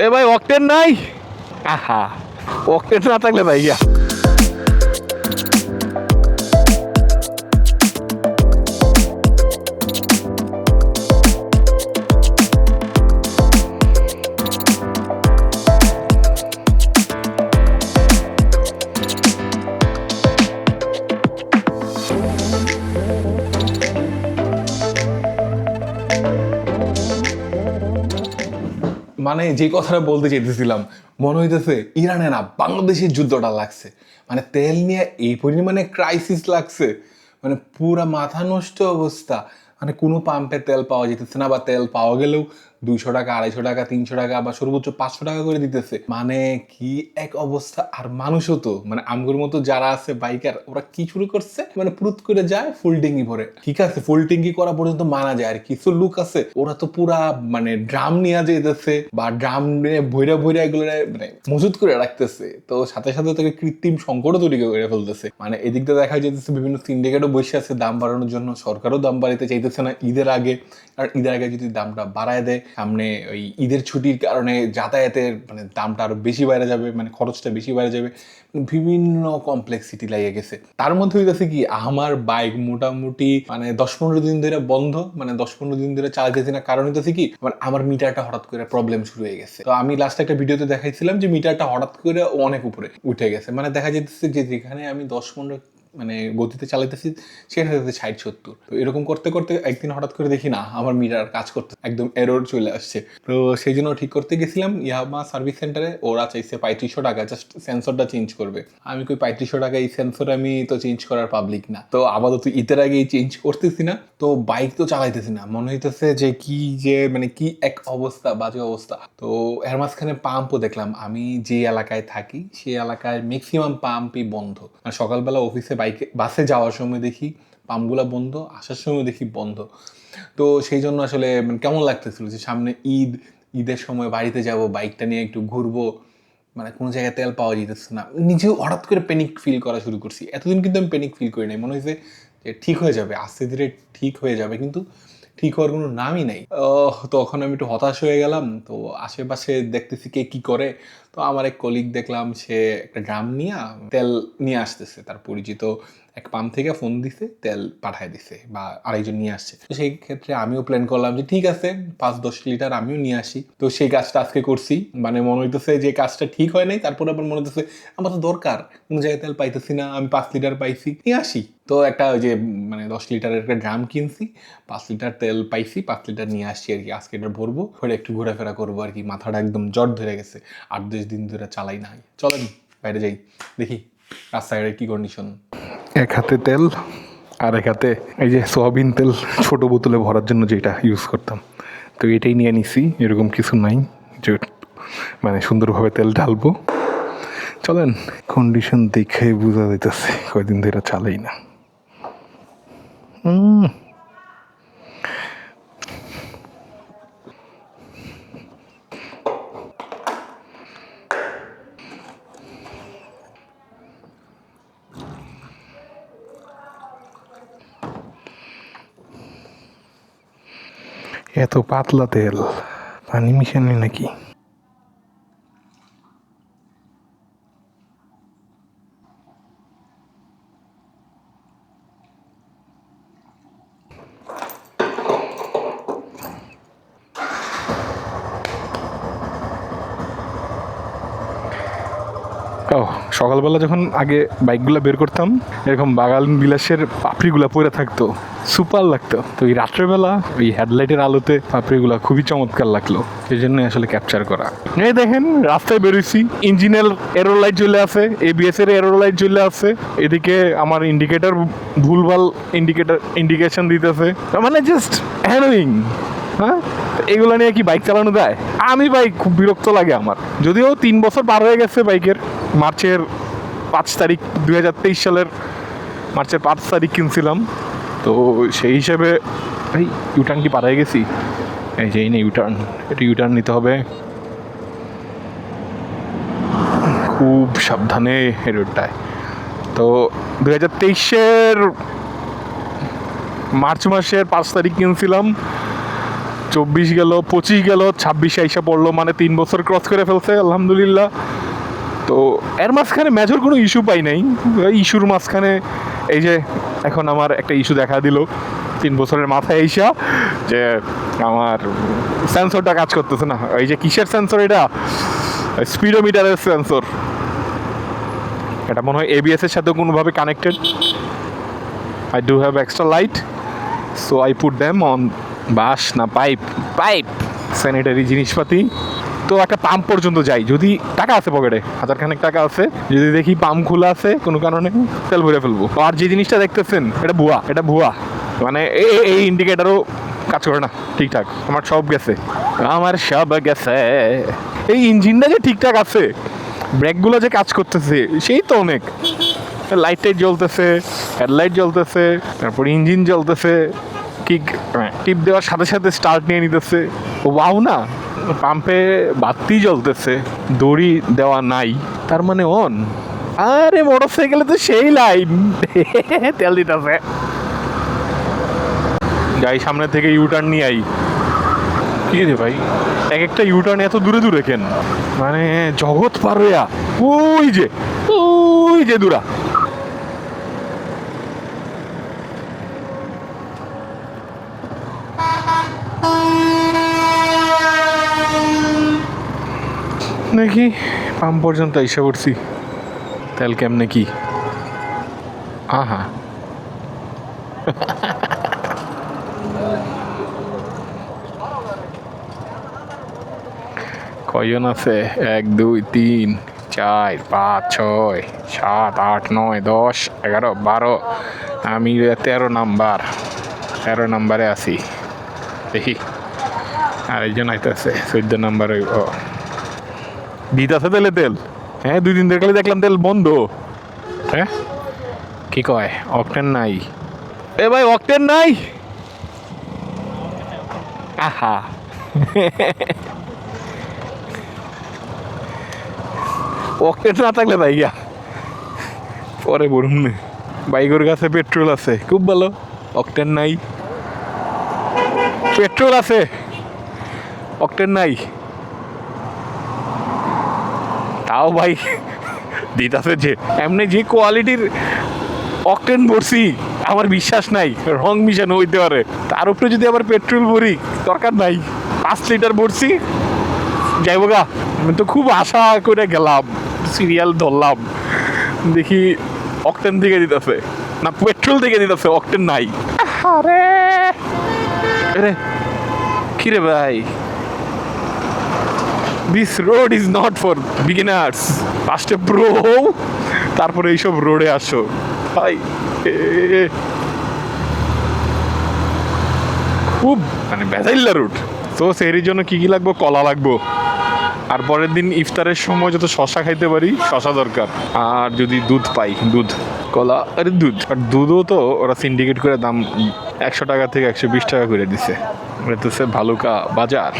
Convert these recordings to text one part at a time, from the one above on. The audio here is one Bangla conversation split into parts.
এ ভাই অকটেন নাই? আহা, অকটেন না থাকলে ভাই গিয়া মানে যে কথাটা বলতে চাইতেছিলাম, মনে হইতেছে ইরানে না বাংলাদেশের যুদ্ধটা লাগছে। মানে তেল নিয়ে এই পরিমাণে ক্রাইসিস লাগছে, মানে পুরা মাথা নষ্ট অবস্থা। মানে কোনো পাম্পে তেল পাওয়া যেতেছে না, বা তেল পাওয়া গেলেও 200 টাকা, 250 টাকা, 300 টাকা বা সর্বোচ্চ 500 টাকা করে দিতেছে। মানে কি এক অবস্থা। আর মানুষও তো মানে আমগুর মতো যারা আছে বাইকার, ওরা কি শুরু করছে, মানে পুরুত করে যায় ফুল ট্যাঙ্কি ভরে। ঠিক আছে, ফুল ট্যাঙ্কি করা পর্যন্ত মানা যায়, আর কিছু লোক আছে ওরা তো পুরা মানে ড্রাম নিয়ে যেতেছে, বা ড্রাম নিয়ে ভৈরা ভৈরা এগুলো মানে মজুত করে রাখতেছে। তো সাথে সাথে তাকে কৃত্রিম সংকটও তৈরি করে ফেলতেছে। মানে এদিক দিয়ে দেখা যেতেছে বিভিন্ন সিন্ডিকেটও বসে আছে দাম বাড়ানোর জন্য, সরকারও দাম বাড়াইতে চাইতেছে না ঈদের আগে। আর ঈদের আগে যদি দামটা বাড়ায় দেয়, সামনে ওই ঈদের ছুটির কারণে যাতায়াতের মানে দামটা আরো বেশি বাইরে যাবে, মানে খরচটা বেশি বাইরে যাবে। বিভিন্ন কমপ্লেক্সিটি লাগিয়ে গেছে। তার মধ্যে হইতেছে কি, আমার বাইক মোটামুটি মানে 10-15 দিন ধরে বন্ধ, মানে 10-15 দিন ধরে চালাতেছি না। কারণ হইতেছে কি, মানে আমার মিটারটা হঠাৎ করে প্রবলেম শুরু হয়ে গেছে। তো আমি লাস্ট একটা ভিডিওতে দেখাইছিলাম যে মিটারটা হঠাৎ করে অনেক উপরে উঠে গেছে। মানে দেখা যেতেছে যে যেখানে আমি 10-15 মানে গতিতে চালাইতেছি, সেটা হচ্ছে 60-70। তো এরকম করতে করতে একদিন হঠাৎ করে দেখি না আমার মিটার কাজ করতে, একদম এরর চলে আসছে। তো সেই জন্য ঠিক করতে গেছিলাম ইয়ামাহা সার্ভিস সেন্টারে। ওরা চাইছে 3500 টাকা জাস্ট সেন্সরটা চেঞ্জ করবে। আমি কই 3500 টাকা এই সেন্সর আমি তো চেঞ্জ করার পাবলিক না। তো আপাতত ঈদের আগেই চেঞ্জ করতেছি না। তো বাইক তো চালাইতেছি না, মনে হইতেছে যে কি যে মানে কি এক অবস্থা, বাজে অবস্থা। তো এর মাঝখানে পাম্পও দেখলাম। আমি যে এলাকায় থাকি সেই এলাকায় ম্যাক্সিমাম পাম্পই বন্ধ। আর সকালবেলা অফিসে বাসে যাওয়ার সময় দেখি পাম্পগুলো বন্ধ, আসার সময় দেখি বন্ধ। তো সেই জন্য আসলে মানে কেমন লাগতেছিল যে সামনে ঈদের সময় বাড়িতে যাব, বাইকটা নিয়ে একটু ঘুরবো, মানে কোনো জায়গায় তেল পাওয়া যেতেছে না। নিজেও হঠাৎ করে প্যানিক ফিল করা শুরু করছি। এতদিন কিন্তু আমি প্যানিক ফিল করি নাই, মনে হয়েছে যে ঠিক হয়ে যাবে, আস্তে ধীরে ঠিক হয়ে যাবে, কিন্তু ঠিক হওয়ার কোনো নামই নাই। তখন আমি একটু হতাশ হয়ে গেলাম। তো আশেপাশে দেখতেছি কে কি করে। তো আমার এক কলিগ দেখলাম সে একটা ড্রাম নিয়ে তেল নিয়ে আসতেছে, তার পরিচিত এক পাম্প থেকে ফোন দিছে, তেল পাঠায় দিছে, বা আরেকজন নিয়ে আসছে। তো সেই ক্ষেত্রে আমিও প্ল্যান করলাম যে ঠিক আছে 5-10 লিটার আমিও নিয়ে আসি। তো সেই কাজটা আজকে করছি। মানে মনে হইতেছে যে কাজটা ঠিক হয় নাই, তারপর আবার মনে হইতেছে আমার তো দরকার, কোনো জায়গায় তেল পাইতেছি না, আমি 5 লিটার পাইছি, নিয়ে আসি। তো একটা ওই যে মানে 10 লিটারের একটা ড্রাম কিনছি, 5 লিটার তেল পাইছি, 5 লিটার নিয়ে আসছি আর কি। আজকে এটা ভরবো, ভরে একটু ঘোরাফেরা করবো আর কি। মাথাটা একদম জট ধরে গেছে, 8-10 দিন ধরে চালাই নাই। চলেন বাইরে যাই, দেখি রাস্তাঘাটের কি কন্ডিশন। এক হাতে তেল আর এক হাতে এই যে সোয়াবিন তেল ছোট বোতলে ভরার জন্য যেটা ইউজ করতাম, তো এটাই নিয়ে নিছি। এরকম কিছু নাই যে মানে সুন্দরভাবে তেল ঢালবো। চলেন, কন্ডিশন দেখে বোঝা যাইতেছে কয়দিন ধরে চালাই না। এত পাতলা তেল, পানি মিশানি নাকি? ও, সকালবেলা যখন আগে বাইকগুলো বের করতাম, এরকম বাগান বিলাসের পাপড়িগুলো পরে থাকতো, সুপার লাগতো। তো এই রাত্রেবেলা ওই হেডলাইটের আলোতে পাপড়িগুলো খুবই চমৎকার লাগলো, সেই জন্যই আসলে ক্যাপচার করা। এই দেখেন রাস্তায় বেরোইছি, ইঞ্জিনের এরো লাইট জ্বলে আছে, এবিএস এর এরো লাইট জ্বলে আছে, এদিকে আমার ইন্ডিকেটর ভুলভাল ইন্ডিকেশন দিতেছে, মানে জাস্ট হ্যানোয়িং। হ্যাঁ, এগুলো নিয়ে কি বাইক চালানো যায়? আমি বাইক খুব বিরক্ত লাগে আমার। যদিও 3 বছর পার হয়ে গেছে বাইকের। মার্চের 5 তারিখ 2023 সালের মার্চের 5 তারিখ কিনছিলাম। তো সেই হিসেবে এই ইউটার্ন কি পার হয়ে গেছি? এই যে না ইউটার্ন, এটা ইউটার্ন নিতে হবে খুব সাবধানে এই রোডটায়। তো 2023-এর মার্চ মাসের 5 তারিখ কিনছিলাম। 24 গেল, 25 গেল, 26 আইসা পড়লো, মানে 3 বছর ক্রস করে ফেলছে আলহামদুলিল্লাহ। তো এর মাঝখানে মেজর কোনো ইস্যু পাই নাই। ইস্যুর মাঝখানে এই যে এখন আমার একটা ইস্যু দেখা দিল 3 বছরের মাথায় আইসা, যে আমার সেন্সরটা কাজ করতেছে না। এই যে কিসের সেন্সর এটা? স্পিডোমিটারের সেন্সর। এটা মনে হয় এবিএস এর সাথে কোনোভাবে connected. I do have extra light, so I put them on বাঁশ না পাইপ স্যানিটারি জিনিসপাতি। তো একটা পাম্প পর্যন্ত যাই, যদি টাকা আছে পকেটে, 1000 টাকা আছে, যদি দেখি পাম্প খোলা আছে কোনো কারণে, তেল ভরে ফেলবো। আর যে জিনিসটা দেখতেছেন এটা ভুয়া, মানে এই ইন্ডিকেটারও কাজ করে না ঠিকঠাক। আমার সব গেছে। এই ইঞ্জিনটা যে ঠিকঠাক আছে, ব্রেকগুলো যে কাজ করতেছে সেই তো অনেক। লাইট টাইট জ্বলতেছে, হেডলাইট জ্বলতেছে, তারপর ইঞ্জিন জ্বলতেছে, কিক টিপ দেওয়ার সাথে সাথে স্টার্ট নিয়ে নিতেছে। ওয়াও না, পাম্পে বাতি জ্বলতেছে, দড়ি দেওয়া নাই, তার মানে অন। আরে মোটর সাইকেলে তো সেই লাইন, তেল দিতেছে। যাই সামনে থেকে ইউটার্ন নিয়ে আই। কি রে ভাই, এক একটা ইউটার্ন এত দূরে দূরে কেন? মানে জগৎ পার হইয়া ওই যে দূরা। দেখি পাম্প পর্যন্ত এসে পড়ছি। তেল কেমনে কি? আহা, কয়জন আছে? 1 2 3 4 5 6 7 8 9 10 11 12। আমি 13 নাম্বারে আছি। দেখি আরেকজন আইতেছে 14 নাম্বারে। দিতেছে তেল। হ্যাঁ, 2 দিন ধরে খালি দেখলাম তেল বন্ধ। হ্যাঁ, কি কয় অকটেন নাই? এ ভাই অকটেন নাই? আহা, অকটেন না থাকলে ভাই গিয়া পরে বলুন না। বাইকের কাছে পেট্রোল আছে, খুব ভালো। অকটেন নাই, পেট্রোল আছে, অকটেন নাই, তাও ভাই দিতাছে যে এমনি যে কোয়ালিটির অকটেন ভরছি, আমার বিশ্বাস নাই রং মিশানো হইতে পারে। তার উপরে যদি আবার পেট্রোল ভরি, দরকার নাই। 5 লিটার ভরছি, যাইবো গা। আমি তো খুব আশা করে গেলাম, সিরিয়াল ধরলাম, দেখি অকটেন থেকে দিতেছে না, পেট্রোল থেকে দিতেছে, অকটেন নাই। আরে কি রে ভাই, this road is not for beginners. ফার্স্টে প্রো হও, তারপরে এইসব রোডে আসো ভাই। খুব মানে বেজাইল্লা রুট। তো সেরির জন্য কি কি লাগবো? কলা লাগবো। আর পরের দিন ইফতারের সময় যত শশা খাইতে পারি, শশা দরকার। আর যদি দুধ পাই, দুধ, কলা, আরে দুধ। আর দুধও তো ওরা সিন্ডিকেট করে দাম 100 টাকা থেকে 120 টাকা করে দিছে। এটা হচ্ছে ভালুকা বাজার,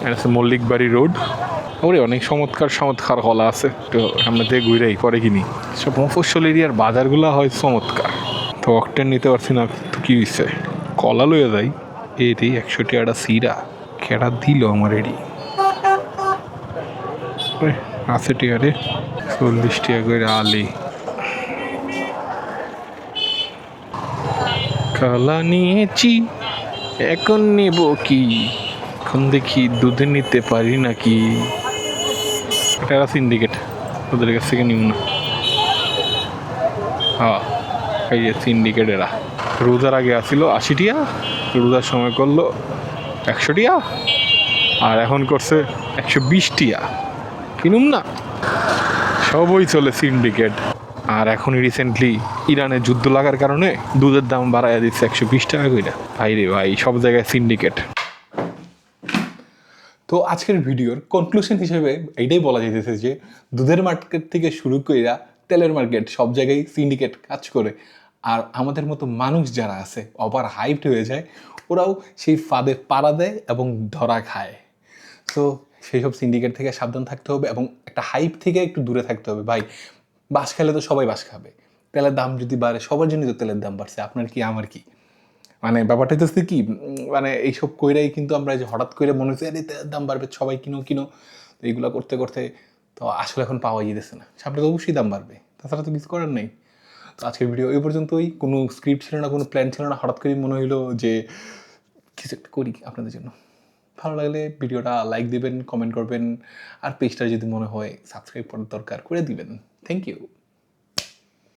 এটা হচ্ছে মল্লিক বাড়ি রোড। ওরে অনেক চমৎকার কলা আছে, তো সামনে থেকে ঘুরেই পরে কিনি। সব মফস্বল এরিয়ার বাজারগুলো হয় চমৎকার। তো অকটেন নিতে পারছি না, তো কি হয়েছে, কলা লইয়া যাই। এটি 100 টাকা সিরা খেড়া দিল আমার এডি আছে টিয়ারে 40 টাকা করে আলি। কলা নিয়েছি, এখন নেব কি? এখন দেখি দুধে নিতে পারি নাকি। এটা সিন্ডিকেট, ওদের কাছ থেকে নিব না। হ্যাঁ, এই যে সিন্ডিকেট। এরা রোজার আগে আসছিল 80 টাকা, রোজার সময় করলো 100 টাকা, আর এখন করছে 120 টাকা। কিনুম না, সবই চলে সিন্ডিকেট। আর এখন রিসেন্টলি ইরানে যুদ্ধ লাগার কারণে দুধের দাম বাড়াইয়া দিচ্ছে 120 টাকা করে। ভাই রে ভাই, সব জায়গায় সিন্ডিকেট। তো আজকের ভিডিওর কনক্লুশন হিসেবে এইটাই বলা যেতেছে যে দুধের মার্কেট থেকে শুরু কইরা তেলের মার্কেট, সব জায়গায় সিন্ডিকেট কাজ করে। আর আমাদের মতো মানুষ যারা আছে, ওভার হাইপড হয়ে যায়, ওরাও সেই ফাঁদে পাড়া দেয় এবং ধরা খায়। তো সেই সব সিন্ডিকেট থেকে সাবধান থাকতে হবে এবং একটা হাইপ থেকে একটু দূরে থাকতে হবে। ভাই, বাস খেলে তো সবাই বাস খাবে, তেলের দাম যদি বাড়ে, সবার জন্যই তো তেলের দাম বাড়ছে, আপনার কি আমার কি। মানে ব্যাপারটা হচ্ছে কি মানে এইসব কইরাই কিন্তু আমরা যে হঠাৎ করে মনে হচ্ছে আরে তেলের দাম বাড়বে সবাই কিনো কিনো, তো এইগুলো করতে করতে তো আসলে এখন পাওয়া যেতেছে না, সামনে তো অবশ্যই দাম বাড়বে, তাছাড়া তো কিছু করার নেই। তো আজকের ভিডিও এই পর্যন্তই, কোনো স্ক্রিপ্ট ছিল না, কোনো প্ল্যান ছিল না, হঠাৎ করেই মনে হইলো যে কিছু একটা করি আপনাদের জন্য। ভালো লাগলে ভিডিওটা লাইক দিবেন, কমেন্ট করবেন, আর পেজটা যদি মনে হয় সাবস্ক্রাইব করার দরকার করে দিবেন। Thank you.